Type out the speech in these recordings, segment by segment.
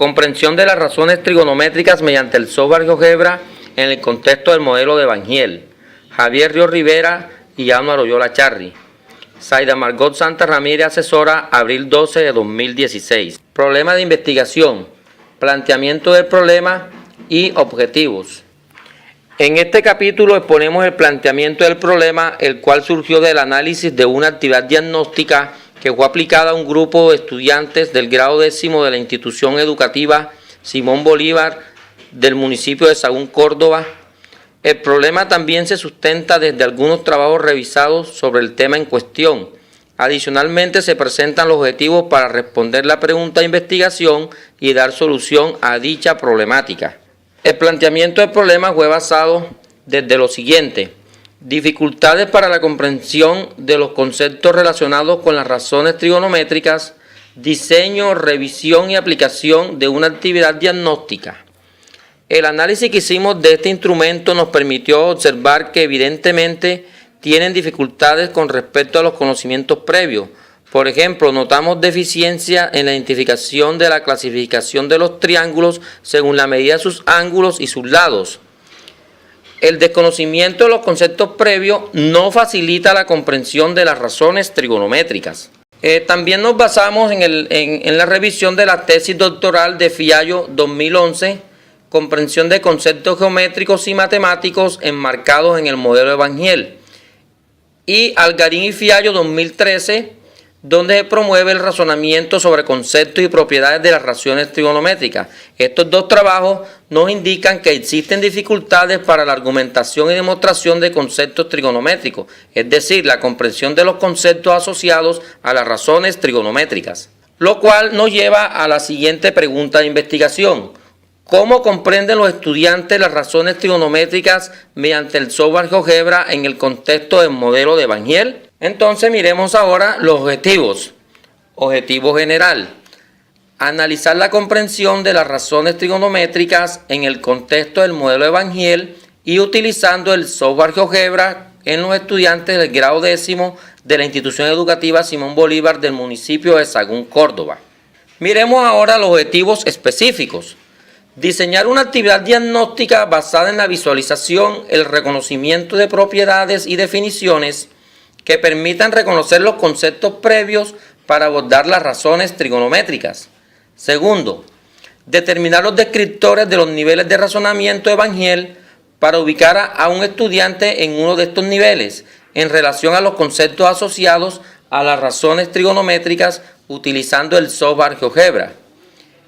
Comprensión de las razones trigonométricas mediante el software GeoGebra en el contexto del modelo de Van Giel. Javier Ríos Rivera y Anuar Oyola Charri. Zaida Margot Santa Ramírez, asesora, abril 12 de 2016. Problema de investigación, planteamiento del problema y objetivos. En este capítulo exponemos el planteamiento del problema, el cual surgió del análisis de una actividad diagnóstica que fue aplicada a un grupo de estudiantes del grado 10º de la institución educativa Simón Bolívar del municipio de Sahagún, Córdoba. El problema también se sustenta desde algunos trabajos revisados sobre el tema en cuestión. Adicionalmente, se presentan los objetivos para responder la pregunta de investigación y dar solución a dicha problemática. El planteamiento del problema fue basado desde lo siguiente: dificultades para la comprensión de los conceptos relacionados con las razones trigonométricas, diseño, revisión y aplicación de una actividad diagnóstica. El análisis que hicimos de este instrumento nos permitió observar que evidentemente tienen dificultades con respecto a los conocimientos previos. Por ejemplo, notamos deficiencia en la identificación de la clasificación de los triángulos según la medida de sus ángulos y sus lados. El desconocimiento de los conceptos previos no facilita la comprensión de las razones trigonométricas. También nos basamos en la revisión de la tesis doctoral de Fiallo 2011, comprensión de conceptos geométricos y matemáticos enmarcados en el modelo de Van Giel, y Algarín y Fiallo 2013, donde se promueve el razonamiento sobre conceptos y propiedades de las razones trigonométricas. Estos dos trabajos nos indican que existen dificultades para la argumentación y demostración de conceptos trigonométricos, es decir, la comprensión de los conceptos asociados a las razones trigonométricas, lo cual nos lleva a la siguiente pregunta de investigación: ¿cómo comprenden los estudiantes las razones trigonométricas mediante el software GeoGebra en el contexto del modelo de Van Giel? Entonces miremos ahora los objetivos. Objetivo general: analizar la comprensión de las razones trigonométricas en el contexto del modelo de Van Giel y utilizando el software GeoGebra en los estudiantes del grado 10º de la institución educativa Simón Bolívar del municipio de Sahagún, Córdoba. Miremos ahora los objetivos específicos. Diseñar una actividad diagnóstica basada en la visualización, el reconocimiento de propiedades y definiciones que permitan reconocer los conceptos previos para abordar las razones trigonométricas. Segundo, determinar los descriptores de los niveles de razonamiento de Van Giel para ubicar a un estudiante en uno de estos niveles en relación a los conceptos asociados a las razones trigonométricas utilizando el software GeoGebra.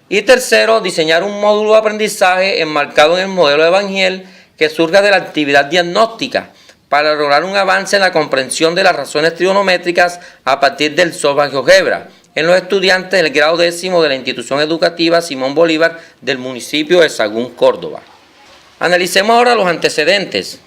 Y tercero, diseñar un módulo de aprendizaje enmarcado en el modelo de Van Giel que surja de la actividad diagnóstica para lograr un avance en la comprensión de las razones trigonométricas a partir del software GeoGebra en los estudiantes del grado 10º de la institución educativa Simón Bolívar del municipio de Sahagún, Córdoba. Analicemos ahora los antecedentes.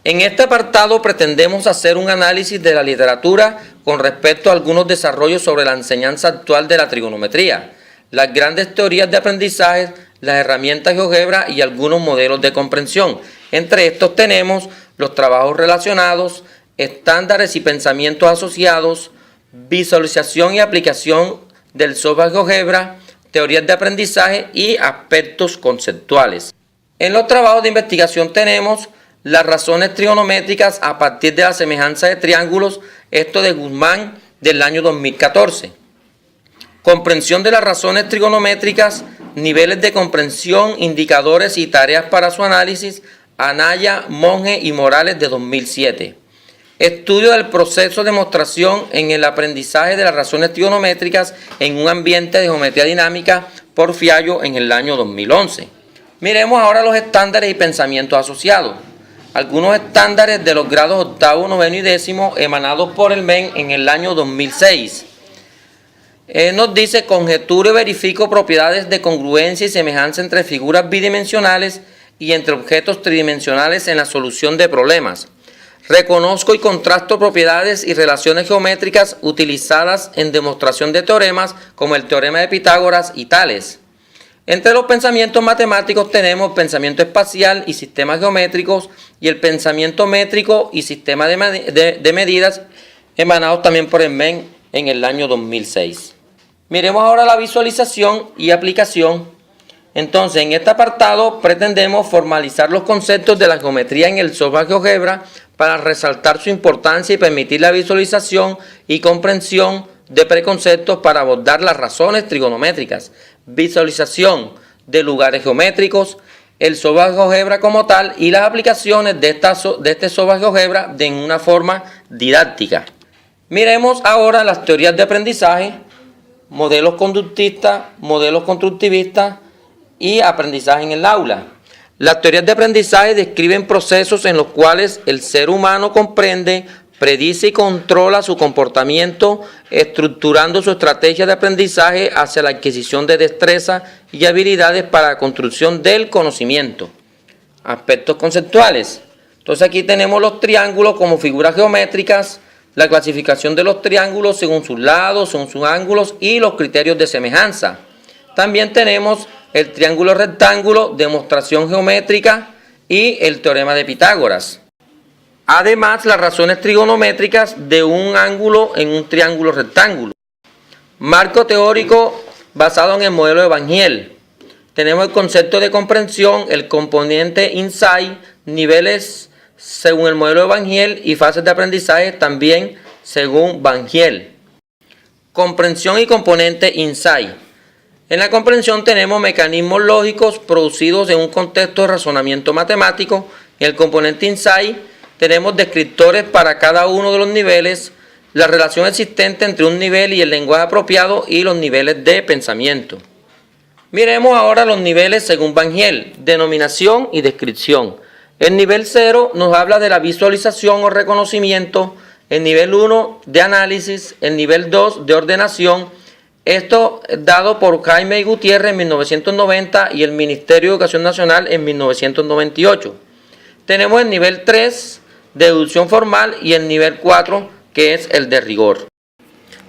En este apartado pretendemos hacer un análisis de la literatura con respecto a algunos desarrollos sobre la enseñanza actual de la trigonometría, las grandes teorías de aprendizaje, las herramientas GeoGebra y algunos modelos de comprensión. Entre estos tenemos los trabajos relacionados, estándares y pensamientos asociados, visualización y aplicación del software GeoGebra, teorías de aprendizaje y aspectos conceptuales. En los trabajos de investigación tenemos las razones trigonométricas a partir de la semejanza de triángulos, esto de Guzmán del año 2014. Comprensión de las razones trigonométricas, niveles de comprensión, indicadores y tareas para su análisis, Anaya, Monge y Morales de 2007. Estudio del proceso de demostración en el aprendizaje de las razones trigonométricas en un ambiente de geometría dinámica por Fiallo en el año 2011. Miremos ahora los estándares y pensamientos asociados. Algunos estándares de los grados 8º, 9º y 10º emanados por el MEN en el año 2006. Nos dice: conjeturo y verifico propiedades de congruencia y semejanza entre figuras bidimensionales y entre objetos tridimensionales en la solución de problemas. Reconozco y contrasto propiedades y relaciones geométricas utilizadas en demostración de teoremas como el teorema de Pitágoras y Tales. Entre los pensamientos matemáticos tenemos pensamiento espacial y sistemas geométricos y el pensamiento métrico y sistema de medidas emanados también por el MEN en el año 2006. Miremos ahora la visualización y aplicación. Entonces, en este apartado pretendemos formalizar los conceptos de la geometría en el software GeoGebra para resaltar su importancia y permitir la visualización y comprensión de preconceptos para abordar las razones trigonométricas, visualización de lugares geométricos, el software GeoGebra como tal y las aplicaciones de este software GeoGebra de una forma didáctica. Miremos ahora las teorías de aprendizaje, modelos conductistas, modelos constructivistas y aprendizaje en el aula. Las teorías de aprendizaje describen procesos en los cuales el ser humano comprende, predice y controla su comportamiento, estructurando su estrategia de aprendizaje hacia la adquisición de destrezas y habilidades para la construcción del conocimiento. Aspectos conceptuales. Entonces aquí tenemos los triángulos como figuras geométricas, la clasificación de los triángulos según sus lados, según sus ángulos y los criterios de semejanza. También tenemos el triángulo rectángulo, demostración geométrica y el teorema de Pitágoras. Además, las razones trigonométricas de un ángulo en un triángulo rectángulo. Marco teórico basado en el modelo de Van Giel. Tenemos el concepto de comprensión, el componente insight, niveles según el modelo de Van Giel y fases de aprendizaje también según Van Giel. Comprensión y componente insight. En la comprensión tenemos mecanismos lógicos producidos en un contexto de razonamiento matemático. En el componente insight tenemos descriptores para cada uno de los niveles, la relación existente entre un nivel y el lenguaje apropiado y los niveles de pensamiento. Miremos ahora los niveles según Van Giel, denominación y descripción. El nivel 0 nos habla de la visualización o reconocimiento, el nivel 1 de análisis, el nivel 2 de ordenación. Esto dado por Jaime Gutiérrez en 1990 y el Ministerio de Educación Nacional en 1998. Tenemos el nivel 3 de deducción formal y el nivel 4 que es el de rigor.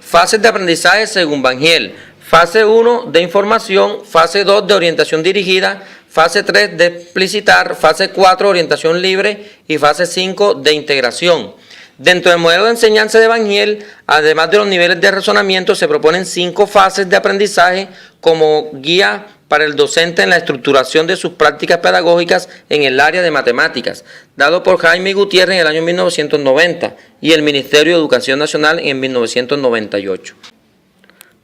Fases de aprendizaje según Van Giel. Fase 1 de información, fase 2 de orientación dirigida, fase 3 de explicitar, fase 4 orientación libre y fase 5 de integración. Dentro del modelo de enseñanza de Van Giel, además de los niveles de razonamiento, se proponen 5 fases de aprendizaje como guía para el docente en la estructuración de sus prácticas pedagógicas en el área de matemáticas, dado por Jaime Gutiérrez en el año 1990 y el Ministerio de Educación Nacional en 1998.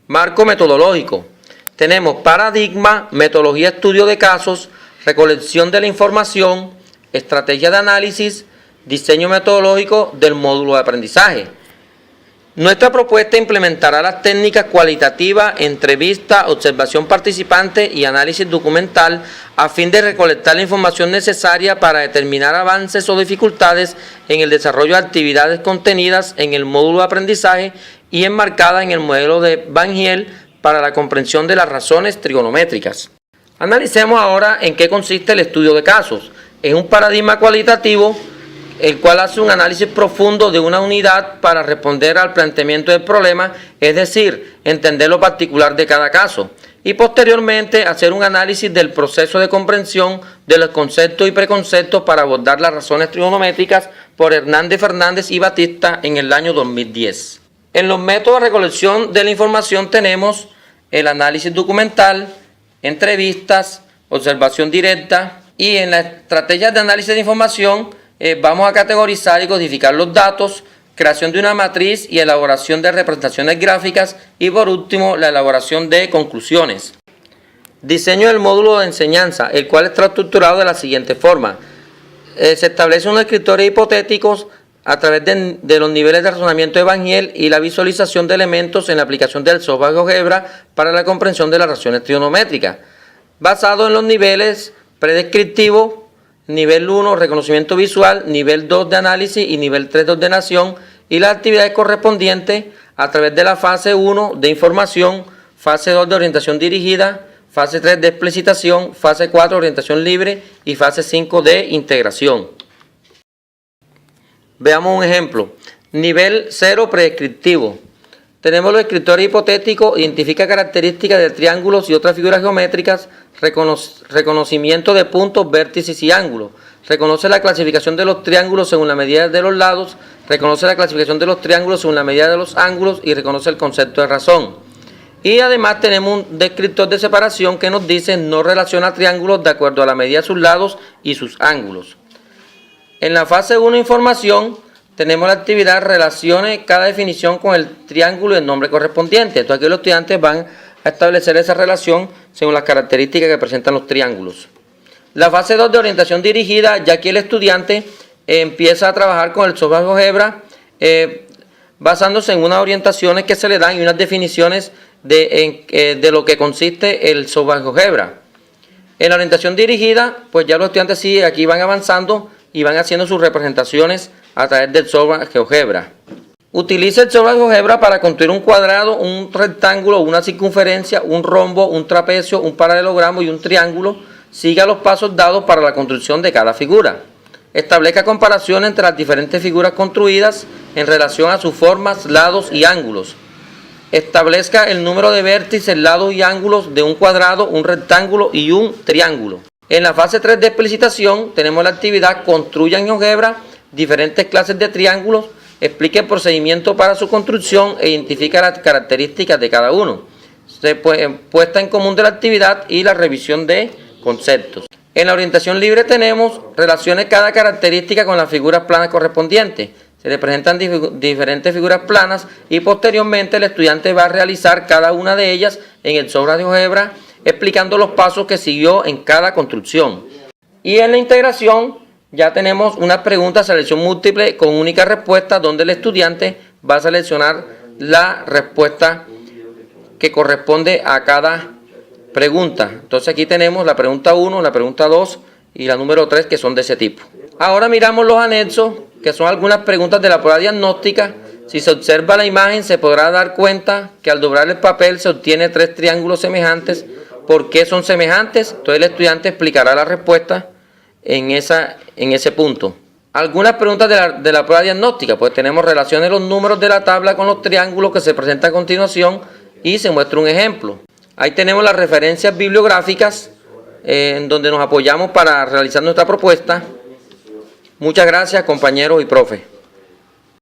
Marco metodológico. Tenemos paradigma, metodología estudio de casos, recolección de la información, estrategia de análisis, diseño metodológico del módulo de aprendizaje. Nuestra propuesta implementará las técnicas cualitativas, entrevista, observación participante y análisis documental a fin de recolectar la información necesaria para determinar avances o dificultades en el desarrollo de actividades contenidas en el módulo de aprendizaje y enmarcadas en el modelo de Van Giel para la comprensión de las razones trigonométricas. Analicemos ahora en qué consiste el estudio de casos. Es un paradigma cualitativo el cual hace un análisis profundo de una unidad para responder al planteamiento del problema, es decir, entender lo particular de cada caso, y posteriormente hacer un análisis del proceso de comprensión de los conceptos y preconceptos para abordar las razones trigonométricas por Hernández Fernández y Batista en el año 2010. En los métodos de recolección de la información tenemos el análisis documental, entrevistas, observación directa, y en las estrategias de análisis de información vamos a categorizar y codificar los datos, creación de una matriz y elaboración de representaciones gráficas y por último la elaboración de conclusiones. Diseño del módulo de enseñanza, el cual está estructurado de la siguiente forma. Se establecen unos escritorios hipotéticos a través de los niveles de razonamiento de Van Giel y la visualización de elementos en la aplicación del software GeoGebra para la comprensión de las razones trigonométricas, basado en los niveles predescriptivo, nivel 1 reconocimiento visual, nivel 2 de análisis y nivel 3 de ordenación y las actividades correspondientes a través de la fase 1 de información, fase 2 de orientación dirigida, fase 3 de explicitación, fase 4 de orientación libre y fase 5 de integración. Veamos un ejemplo. Nivel 0 predescriptivo. Tenemos los escritores hipotéticos, identifica características de triángulos y otras figuras geométricas, reconocimiento de puntos, vértices y ángulos. Reconoce la clasificación de los triángulos según la medida de los lados, reconoce la clasificación de los triángulos según la medida de los ángulos y reconoce el concepto de razón. Y además tenemos un descriptor de separación que nos dice no relaciona triángulos de acuerdo a la medida de sus lados y sus ángulos. En la fase 1, información, tenemos la actividad relacione cada definición con el triángulo y el nombre correspondiente. Entonces aquí los estudiantes van a establecer esa relación según las características que presentan los triángulos. La fase 2 de orientación dirigida, ya aquí el estudiante empieza a trabajar con el software GeoGebra basándose en unas orientaciones que se le dan y unas definiciones de lo que consiste el software GeoGebra. En la orientación dirigida, pues ya los estudiantes sí aquí van avanzando y van haciendo sus representaciones a través del software GeoGebra. Utiliza el software GeoGebra para construir un cuadrado, un rectángulo, una circunferencia, un rombo, un trapecio, un paralelogramo y un triángulo. Siga los pasos dados para la construcción de cada figura. Establezca comparaciones entre las diferentes figuras construidas en relación a sus formas, lados y ángulos. Establezca el número de vértices, lados y ángulos de un cuadrado, un rectángulo y un triángulo. En la fase 3 de explicitación tenemos la actividad construya en GeoGebra diferentes clases de triángulos, explique el procedimiento para su construcción e identifica las características de cada uno. Puesta en común de la actividad y la revisión de conceptos. En la orientación libre tenemos relacione cada característica con las figuras planas correspondientes. Se le presentan diferentes figuras planas y posteriormente el estudiante va a realizar cada una de ellas en el software de GeoGebra explicando los pasos que siguió en cada construcción. Y en la integración ya tenemos unas preguntas de selección múltiple con única respuesta donde el estudiante va a seleccionar la respuesta que corresponde a cada pregunta. Entonces aquí tenemos la pregunta 1, la pregunta 2 y la número 3 que son de ese tipo. Ahora miramos los anexos, que son algunas preguntas de la prueba diagnóstica. Si se observa la imagen se podrá dar cuenta que al doblar el papel se obtiene 3 triángulos semejantes. ¿Por qué son semejantes? Entonces el estudiante explicará la respuesta en ese punto. Algunas preguntas de la prueba diagnóstica, pues tenemos relaciones los números de la tabla con los triángulos que se presentan a continuación y se muestra un ejemplo. Ahí tenemos las referencias bibliográficas en donde nos apoyamos para realizar nuestra propuesta. Muchas gracias, compañeros y profe.